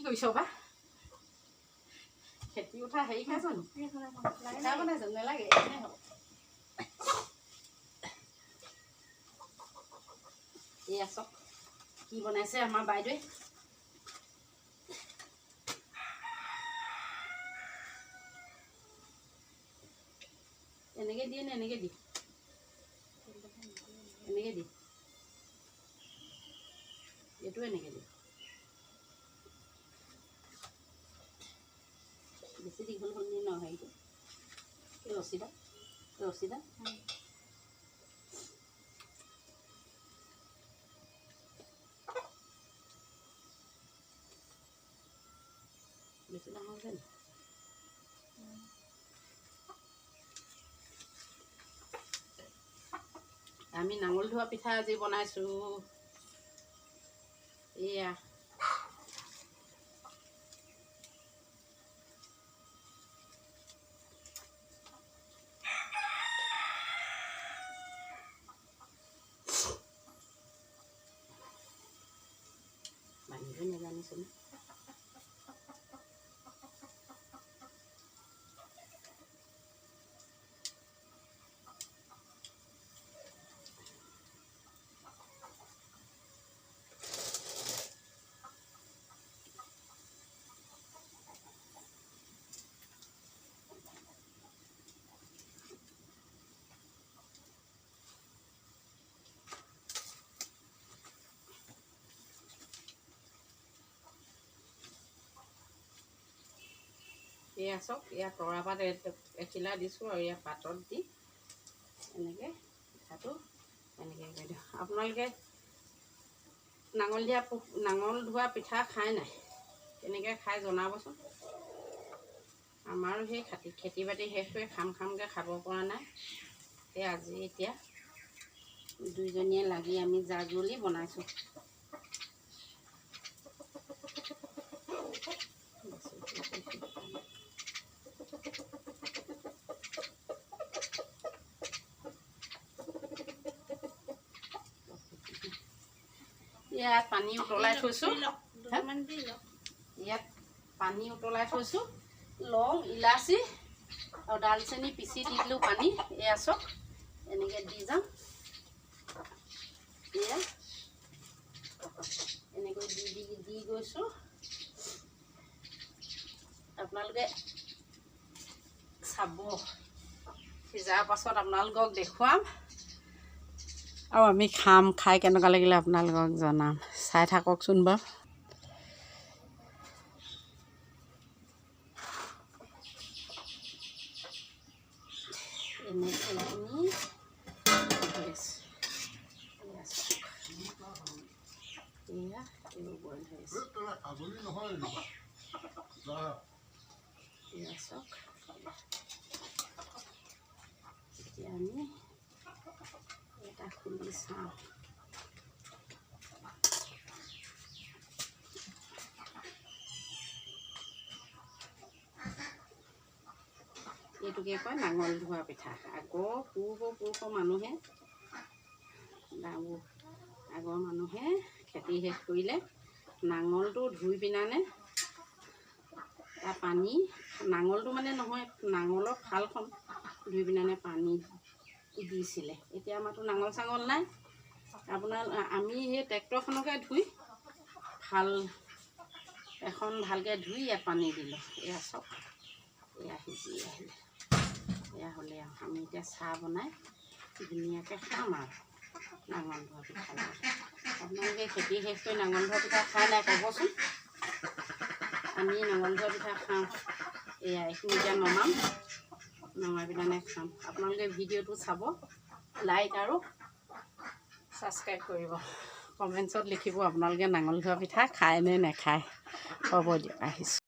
কৰিছ বা খেতি উঠা হেৰি খাইছ নি পিঠা বনাইছ নেলাগে এনেই হ'ব এয়া চব কি বনাইছে আমাৰ বাইদেৱে এনেকে দিয়ে নে এনেকে দি এনেকে দি এইটো এনেকে দি বেছি দীঘল হ'ল নি ন হেৰিটো ৰছীডাল বেছি ডাঙৰ হৈছে নি আমি নাঙল ধোৱা পিঠা আজি বনাইছোঁ এয়া বান্ধিব নাজানিছোঁ এয়া চব এয়া তৰা পাত এখিলা দিছোঁ আৰু এয়া পাতত দি এনেকৈ পিঠাটো এনেকৈ কৰি দিওঁ আপোনালোকে নাঙল ধোৱা পিঠা খাই নাই কেনেকৈ খাই জনাবচোন আমাৰো সেই খেতি বাতি শেষ হৈ খামকৈ খাব পৰা নাই সেই আজি এতিয়া দুইজনীয়ে লাগি আমি জাজুলি বনাইছোঁ ইয়াত পানী উতলাই থৈছোঁ লং ইলাচি আৰু ডালচেনি পিচি দি দিলোঁ পানী এয়া চব এনেকৈ দি যাম এয়া এনেকৈ দি গৈছোঁ আপোনালোকে চাব সিজাৰ পাছত আপোনালোকক দেখুৱাম আৰু আমি খাই কেনেকুৱা লাগিলে আপোনালোকক জনাম চাই থাককচোন বাৰু এতিয়া আমি এটা খুলি চাওঁ এইটোকে কয় নাঙল ধোৱা পিঠা আগৰ পূৰ্বপুৰুষৰ মানুহে আগৰ মানুহে খেতি শেষ কৰিলে নাঙলটো ধুই পিনানে তাৰ পানী নাঙলটো মানে নহয় নাঙলৰ ফালখন ধুই পিনানে পানী দিছিলে এতিয়া আমাৰতো নাঙল চাঙল নাই আপোনাৰ আমি সেই ট্ৰেক্টৰখনকে ধুই ভাল এখন ভালকৈ ধুই ইয়াত পানী দিলোঁ এয়া চব এয়া সিজি আহিলে এয়া হ'লে আমি এতিয়া চাহ বনাই ধুনীয়াকৈ খাম আৰু নাঙল ধোৱা পিঠা আপোনালোকে খেতি শেষ কৰি নাঙল ধোৱা পিঠা খাই নাই ক'বচোন আমি নাঙল ধোৱা পিঠা খাওঁ এয়া এইখিনি এতিয়া নমাই পেলাই খাম আপোনালোকে ভিডিঅ'টো চাব লাইক আৰু ছাবস্ক্ৰাইব কৰিব কমেণ্টছত লিখিব আপোনালোকে নাঙল ধোৱা পিঠা খায় নে নেখায় হ'ব দিয়ক আহিছোঁ